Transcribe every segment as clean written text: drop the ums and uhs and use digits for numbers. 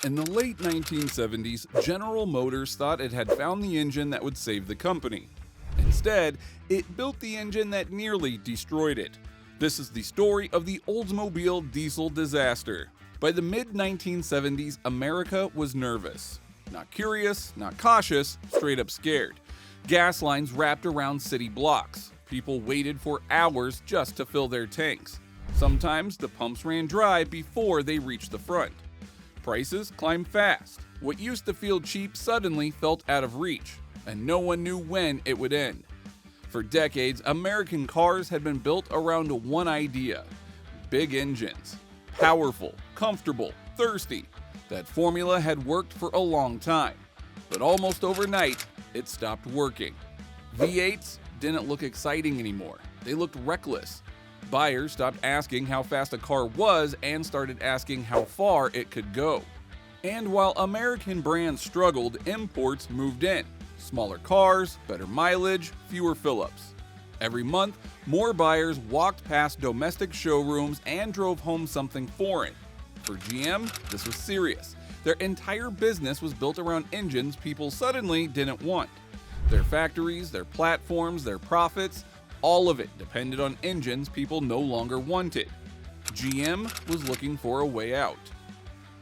In the late 1970s, General Motors thought it had found the engine that would save the company. Instead, it built the engine that nearly destroyed it. This is the story of the Oldsmobile diesel disaster. By the mid-1970s, America was nervous. Not curious, not cautious, straight up scared. Gas lines wrapped around city blocks. People waited for hours just to fill their tanks. Sometimes the pumps ran dry before they reached the front. Prices climbed fast. What used to feel cheap suddenly felt out of reach, and no one knew when it would end. For decades, American cars had been built around one idea: big engines. Powerful, comfortable, thirsty. That formula had worked for a long time. But almost overnight, it stopped working. V8s didn't look exciting anymore. They looked reckless. Buyers stopped asking how fast a car was and started asking how far it could go. And while American brands struggled, imports moved in. Smaller cars, better mileage, fewer fill-ups. Every month, more buyers walked past domestic showrooms and drove home something foreign. For GM, this was serious. Their entire business was built around engines people suddenly didn't want. Their factories, their platforms, their profits, all of it depended on engines people no longer wanted. GM was looking for a way out.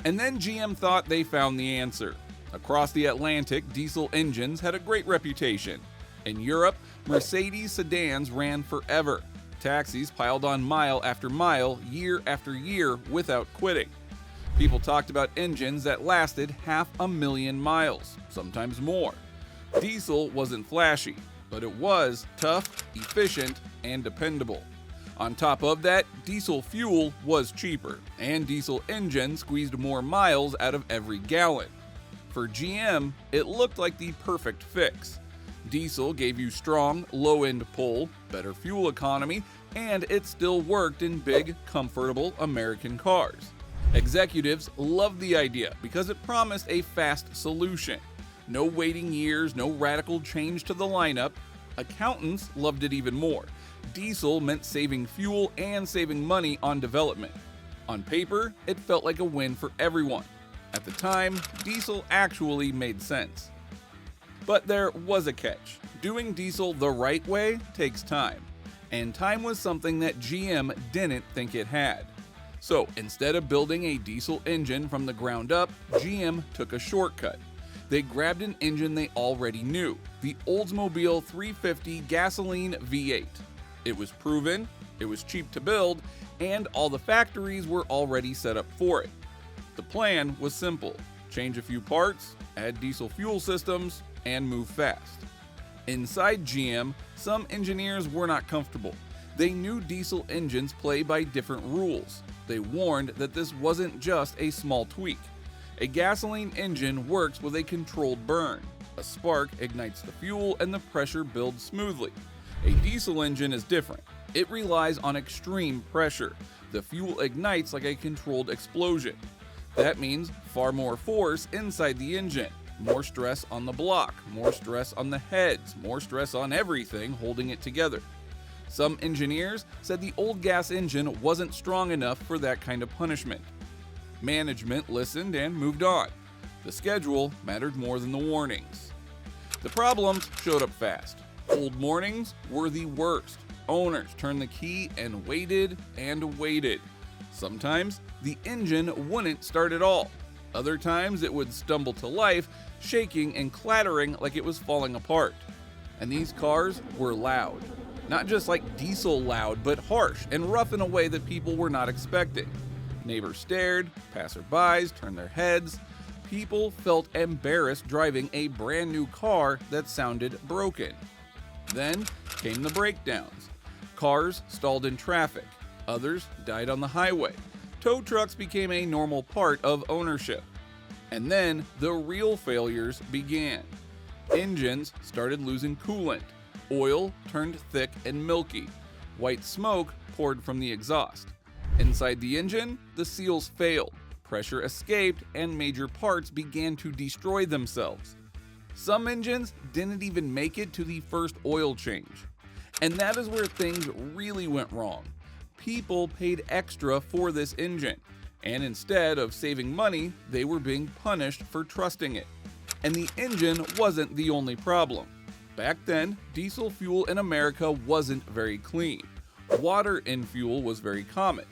And then GM thought they found the answer. Across the Atlantic, diesel engines had a great reputation. In Europe, Mercedes sedans ran forever. Taxis piled on mile after mile, year after year, without quitting. People talked about engines that lasted 500,000 miles, sometimes more. Diesel wasn't flashy, but it was tough, efficient, and dependable. On top of that, diesel fuel was cheaper, and diesel engines squeezed more miles out of every gallon. For GM, it looked like the perfect fix. Diesel gave you strong, low-end pull, better fuel economy, and it still worked in big, comfortable American cars. Executives loved the idea because it promised a fast solution. No waiting years, no radical change to the lineup. Accountants loved it even more. Diesel meant saving fuel and saving money on development. On paper, it felt like a win for everyone. At the time, diesel actually made sense. But there was a catch. Doing diesel the right way takes time. And time was something that GM didn't think it had. So instead of building a diesel engine from the ground up, GM took a shortcut. They grabbed an engine they already knew, the Oldsmobile 350 gasoline V8. It was proven, it was cheap to build, and all the factories were already set up for it. The plan was simple: change a few parts, add diesel fuel systems, and move fast. Inside GM, some engineers were not comfortable. They knew diesel engines play by different rules. They warned that this wasn't just a small tweak. A gasoline engine works with a controlled burn. A spark ignites the fuel and the pressure builds smoothly. A diesel engine is different. It relies on extreme pressure. The fuel ignites like a controlled explosion. That means far more force inside the engine, more stress on the block, more stress on the heads, more stress on everything holding it together. Some engineers said the old gas engine wasn't strong enough for that kind of punishment. Management listened and moved on. The schedule mattered more than the warnings. The problems showed up fast. Cold mornings were the worst. Owners turned the key and waited and waited. Sometimes the engine wouldn't start at all. Other times it would stumble to life, shaking and clattering like it was falling apart. And these cars were loud. Not just like diesel loud, but harsh and rough in a way that people were not expecting. Neighbors stared, passerbys turned their heads. People felt embarrassed driving a brand new car that sounded broken. Then came the breakdowns. Cars stalled in traffic. Others died on the highway. Tow trucks became a normal part of ownership. And then the real failures began. Engines started losing coolant. Oil turned thick and milky. White smoke poured from the exhaust. Inside the engine, the seals failed. Pressure escaped and major parts began to destroy themselves. Some engines didn't even make it to the first oil change. And that is where things really went wrong. People paid extra for this engine, And instead of saving money, they were being punished for trusting it. And the engine wasn't the only problem. Back then, diesel fuel in America wasn't very clean. Water in fuel was very common.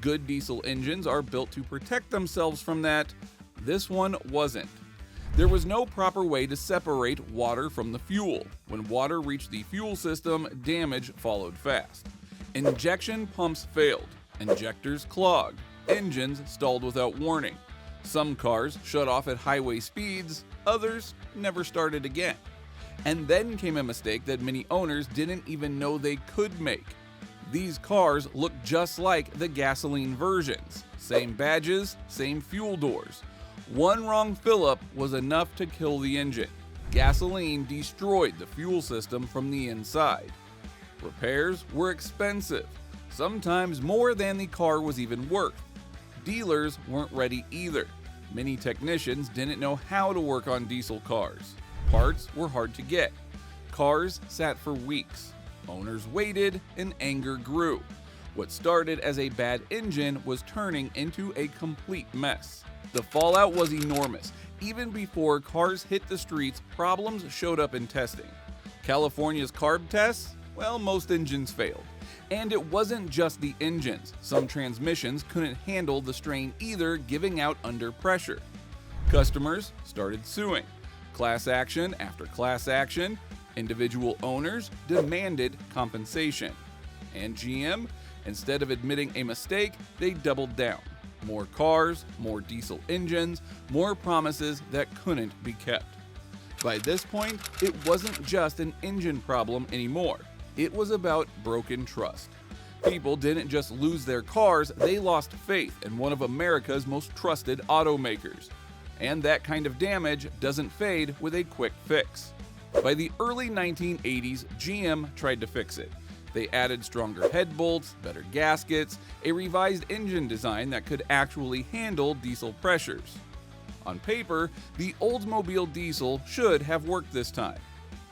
Good diesel engines are built to protect themselves from that. This one wasn't. There was no proper way to separate water from the fuel. When water reached the fuel system, damage followed fast. Injection pumps failed, injectors clogged, engines stalled without warning. Some cars shut off at highway speeds, others never started again. And then came a mistake that many owners didn't even know they could make. These cars look just like the gasoline versions. Same badges, same fuel doors. One wrong fill-up was enough to kill the engine. Gasoline destroyed the fuel system from the inside. Repairs were expensive, sometimes more than the car was even worth. Dealers weren't ready either. Many technicians didn't know how to work on diesel cars. Parts were hard to get. Cars sat for weeks. Owners waited and anger grew. What started as a bad engine was turning into a complete mess. The fallout was enormous. Even before cars hit the streets, problems showed up in testing. California's carb tests? Well, most engines failed. And it wasn't just the engines. Some transmissions couldn't handle the strain either, giving out under pressure. Customers started suing. Class action after class action. Individual owners demanded compensation. And GM, instead of admitting a mistake, they doubled down. More cars, more diesel engines, more promises that couldn't be kept. By this point, it wasn't just an engine problem anymore. It was about broken trust. People didn't just lose their cars, they lost faith in one of America's most trusted automakers. And that kind of damage doesn't fade with a quick fix. By the early 1980s, GM tried to fix it. They added stronger head bolts, better gaskets, a revised engine design that could actually handle diesel pressures. On paper, the Oldsmobile diesel should have worked this time,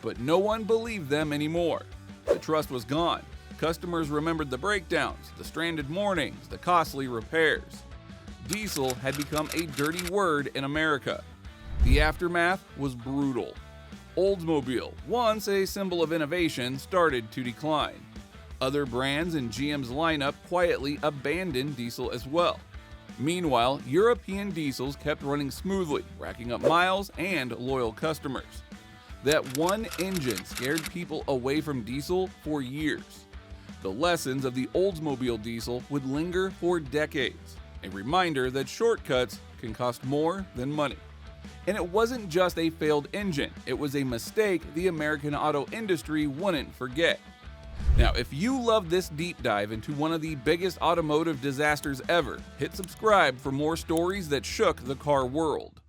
but no one believed them anymore. The trust was gone. Customers remembered the breakdowns, the stranded mornings, the costly repairs. Diesel had become a dirty word in America. The aftermath was brutal. Oldsmobile, once a symbol of innovation, started to decline. Other brands in GM's lineup quietly abandoned diesel as well. Meanwhile, European diesels kept running smoothly, racking up miles and loyal customers. That one engine scared people away from diesel for years. The lessons of the Oldsmobile diesel would linger for decades, a reminder that shortcuts can cost more than money. And it wasn't just a failed engine, it was a mistake the American auto industry wouldn't forget. Now, if you love this deep dive into one of the biggest automotive disasters ever, hit subscribe for more stories that shook the car world.